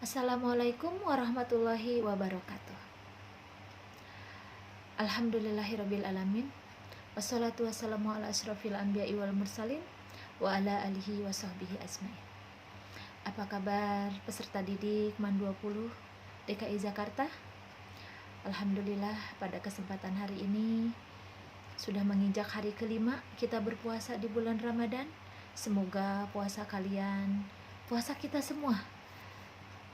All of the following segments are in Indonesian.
Assalamualaikum warahmatullahi wabarakatuh. Alhamdulillahirabbil alamin. Wassalatu wassalamu ala asyrafil anbiya'i wal mursalin wa ala alihi wa sahbihi ajmain. Apa kabar peserta didik MAN 20 DKI Jakarta? Alhamdulillah, pada kesempatan hari ini sudah menginjak hari kelima kita berpuasa di bulan Ramadan. Semoga puasa kalian, puasa kita semua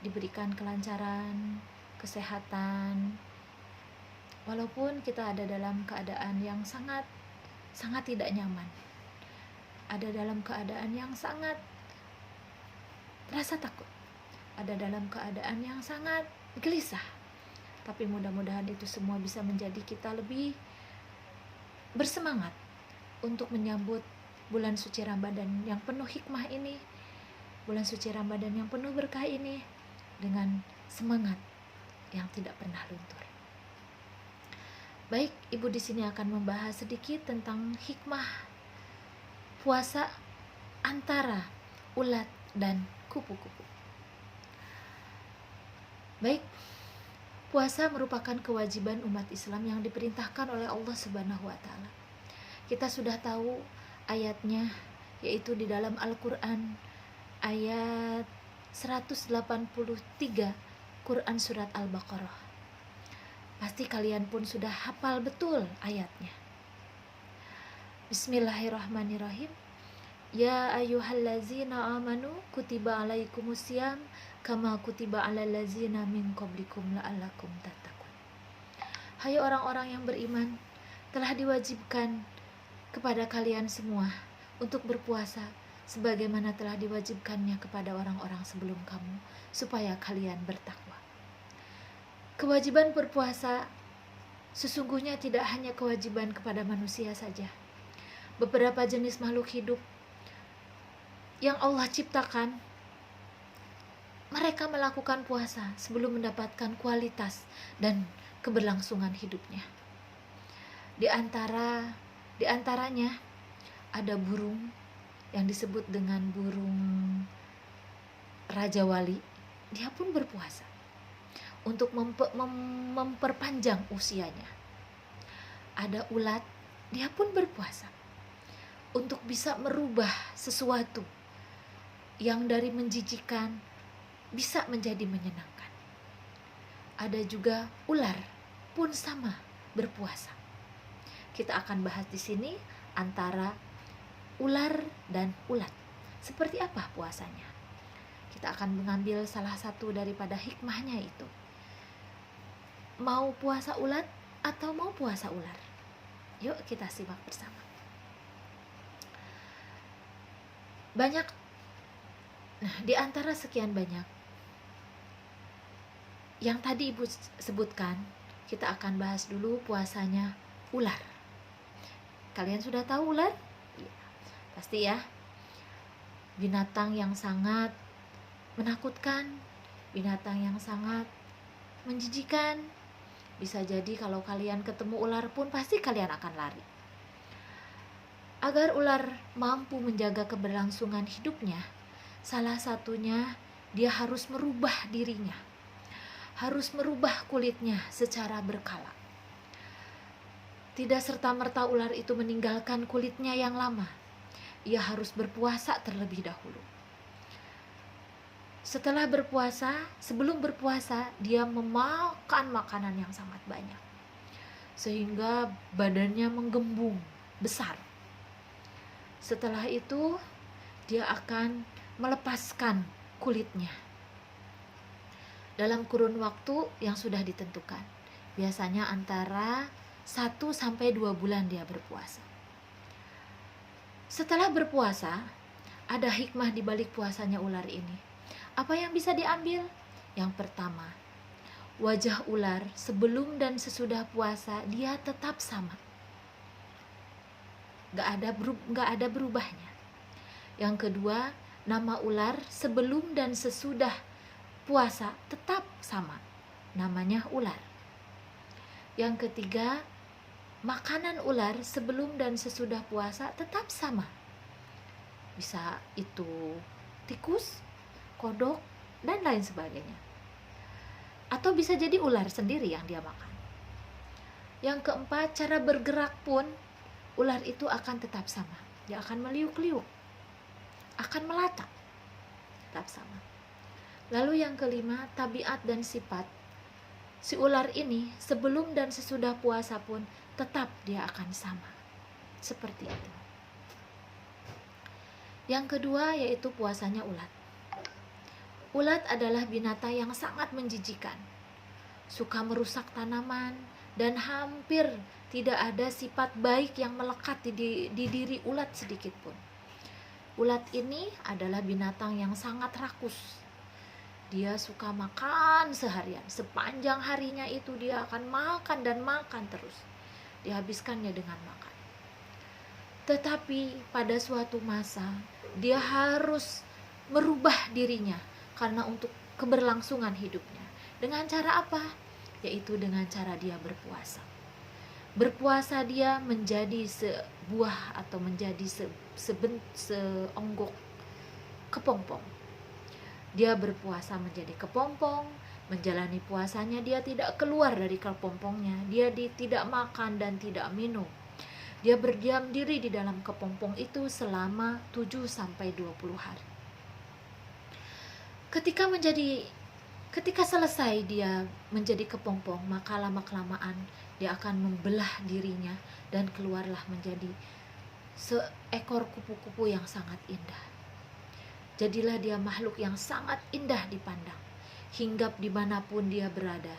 diberikan kelancaran, kesehatan, walaupun kita ada dalam keadaan yang sangat tidak nyaman, ada dalam keadaan yang sangat rasa takut, ada dalam keadaan yang sangat gelisah, tapi mudah-mudahan itu semua bisa menjadi kita lebih bersemangat untuk menyambut bulan suci Ramadan yang penuh hikmah ini, bulan suci Ramadan yang penuh berkah ini, dengan semangat yang tidak pernah luntur. Baik, Ibu di sini akan membahas sedikit tentang hikmah puasa antara ulat dan kupu-kupu. Baik, puasa merupakan kewajiban umat Islam yang diperintahkan oleh Allah Subhanahu wa taala. Kita sudah tahu ayatnya, yaitu di dalam Al-Qur'an ayat 183 Quran surat Al-Baqarah. Pasti kalian pun sudah hafal betul ayatnya. Bismillahirrahmanirrahim. Ya ayyuhallazina amanu kutiba alaikumusiyam kama kutiba alal ladzina min qablikum la'allakum tattaqun. Hai orang-orang yang beriman, telah diwajibkan kepada kalian semua untuk berpuasa sebagaimana telah diwajibkannya kepada orang-orang sebelum kamu, supaya kalian bertakwa. Kewajiban berpuasa sesungguhnya tidak hanya kewajiban kepada manusia saja. Beberapa jenis makhluk hidup yang Allah ciptakan, mereka melakukan puasa sebelum mendapatkan kualitas dan keberlangsungan hidupnya. Di antaranya ada burung yang disebut dengan burung Raja Wali. Dia pun berpuasa untuk memperpanjang usianya. Ada ulat, dia pun berpuasa untuk bisa merubah sesuatu yang dari menjijikkan bisa menjadi menyenangkan. Ada juga ular pun sama berpuasa. Kita akan bahas di sini antara ular dan ulat. Seperti apa puasanya? Kita akan mengambil salah satu daripada hikmahnya itu. Mau puasa ulat atau mau puasa ular? Yuk kita simak bersama. Di antara sekian banyak yang tadi Ibu sebutkan, kita akan bahas dulu puasanya ular. Kalian sudah tahu ular? Pasti ya, binatang yang sangat menakutkan, binatang yang sangat menjijikan. Bisa jadi kalau kalian ketemu ular pun pasti kalian akan lari. Agar ular mampu menjaga keberlangsungan hidupnya, salah satunya dia harus merubah dirinya, harus merubah kulitnya secara berkala. Tidak serta-merta ular itu meninggalkan kulitnya yang lama. Ia harus berpuasa terlebih dahulu. Setelah berpuasa, sebelum berpuasa, dia memakan makanan yang sangat banyak, sehingga badannya menggembung, besar. Setelah itu, dia akan melepaskan kulitnya dalam kurun waktu yang sudah ditentukan. Biasanya antara 1-2 bulan dia berpuasa. Setelah berpuasa, ada hikmah di balik puasanya ular ini. Apa yang bisa diambil? Yang pertama, wajah ular sebelum dan sesudah puasa dia tetap sama. Gak ada berubahnya. Yang kedua, nama ular sebelum dan sesudah puasa tetap sama. Namanya ular. Yang ketiga, makanan ular sebelum dan sesudah puasa tetap sama. Bisa itu tikus, kodok, dan lain sebagainya. Atau bisa jadi ular sendiri yang dia makan. Yang keempat, cara bergerak pun ular itu akan tetap sama. Dia akan meliuk-liuk, akan melacak, tetap sama. Lalu yang kelima, tabiat dan sifat. Si ular ini sebelum dan sesudah puasa pun tetap dia akan sama. Seperti itu. Yang kedua yaitu puasanya ulat. Ulat adalah binatang yang sangat menjijikan. Suka merusak tanaman dan hampir tidak ada sifat baik yang melekat di diri ulat sedikit pun. Ulat ini adalah binatang yang sangat rakus. Dia suka makan seharian. Sepanjang harinya itu dia akan makan dan makan terus. Dihabiskannya dengan makan. Tetapi pada suatu masa dia harus merubah dirinya karena untuk keberlangsungan hidupnya. Dengan cara apa? Yaitu dengan cara dia berpuasa. Berpuasa dia menjadi sebuah atau menjadi seonggok kepompong. Dia berpuasa menjadi kepompong, menjalani puasanya dia tidak keluar dari kepompongnya, dia tidak makan dan tidak minum. Dia berdiam diri di dalam kepompong itu selama 7-20 hari. Ketika selesai dia menjadi kepompong, maka lama-kelamaan dia akan membelah dirinya dan keluarlah menjadi seekor kupu-kupu yang sangat indah. Jadilah dia makhluk yang sangat indah dipandang. Hinggap dimanapun dia berada,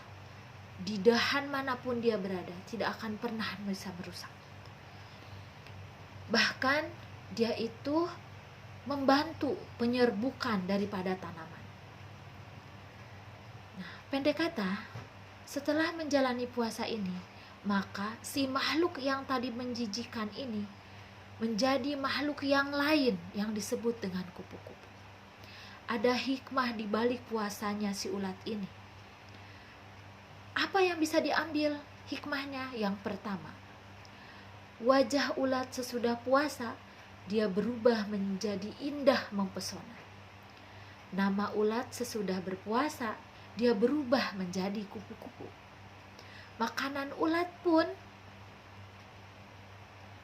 di dahan manapun dia berada, tidak akan pernah bisa merusak. Bahkan dia itu membantu penyerbukan daripada tanaman. Nah, pendek kata, setelah menjalani puasa ini, maka si makhluk yang tadi menjijikan ini menjadi makhluk yang lain yang disebut dengan kupu-kupu. Ada hikmah di balik puasanya si ulat ini. Apa yang bisa diambil hikmahnya? Yang pertama, wajah ulat sesudah puasa, dia berubah menjadi indah mempesona. Nama ulat sesudah berpuasa, dia berubah menjadi kupu-kupu. Makanan ulat pun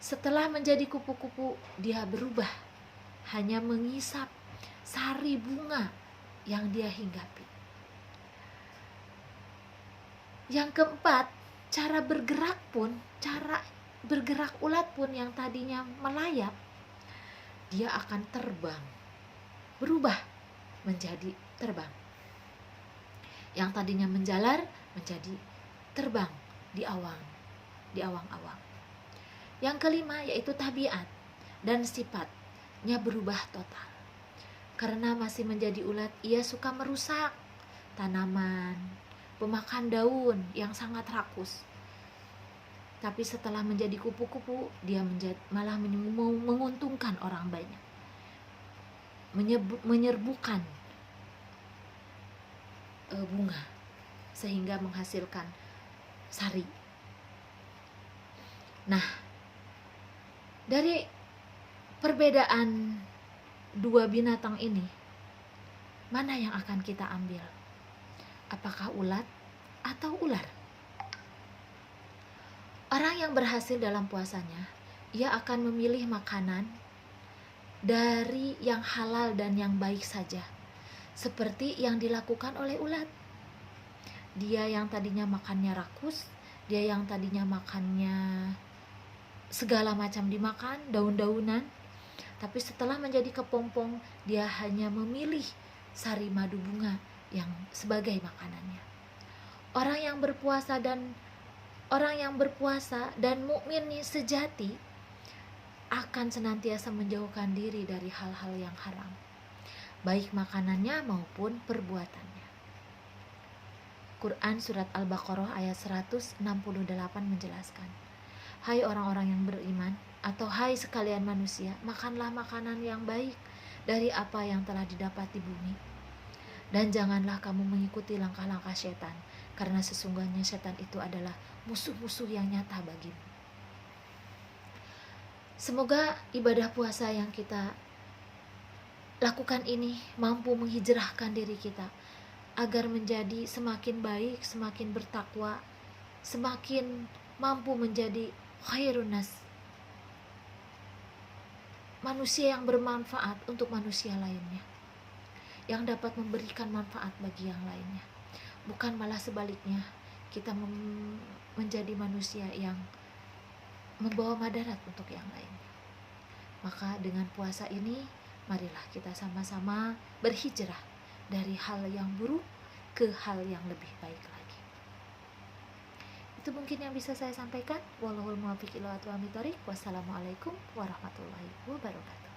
setelah menjadi kupu-kupu, dia berubah hanya mengisap sari bunga yang dia hinggapi. Yang keempat, cara bergerak ulat pun yang tadinya melayap, dia akan terbang, berubah menjadi terbang. Yang tadinya menjalar menjadi terbang di awang-awang. Yang kelima yaitu tabiat dan sifatnya berubah total. Karena masih menjadi ulat, ia suka merusak tanaman, pemakan daun yang sangat rakus. Tapi setelah menjadi kupu-kupu, dia malah menguntungkan orang banyak. Menyerbukan bunga sehingga menghasilkan sari. Nah, dari perbedaan dua binatang ini, mana yang akan kita ambil? Apakah ulat atau ular? Orang yang berhasil dalam puasanya, ia akan memilih makanan dari yang halal dan yang baik saja, seperti yang dilakukan oleh ulat. Dia yang tadinya makannya rakus, dia yang tadinya makannya segala macam dimakan, daun-daunan, tapi setelah menjadi kepompong, dia hanya memilih sari madu bunga yang sebagai makanannya. Orang yang berpuasa dan mukmin sejati akan senantiasa menjauhkan diri dari hal-hal yang haram, baik makanannya maupun perbuatannya. Quran Surat Al-Baqarah ayat 168 menjelaskan, hai orang-orang yang beriman, atau hai sekalian manusia, makanlah makanan yang baik dari apa yang telah didapat di bumi. Dan janganlah kamu mengikuti langkah-langkah setan, karena sesungguhnya setan itu adalah musuh-musuh yang nyata bagimu. Semoga ibadah puasa yang kita lakukan ini mampu menghijrahkan diri kita agar menjadi semakin baik, semakin bertakwa, semakin mampu menjadi khairun nas, manusia yang bermanfaat untuk manusia lainnya, yang dapat memberikan manfaat bagi yang lainnya, bukan malah sebaliknya kita menjadi manusia yang membawa madarat untuk yang lainnya. Maka dengan puasa ini, marilah kita sama-sama berhijrah dari hal yang buruk ke hal yang lebih baik lagi. Itu mungkin yang bisa saya sampaikan. Wallahul muwaffiq ila aqwamit thoriq. Wassalamualaikum warahmatullahi wabarakatuh.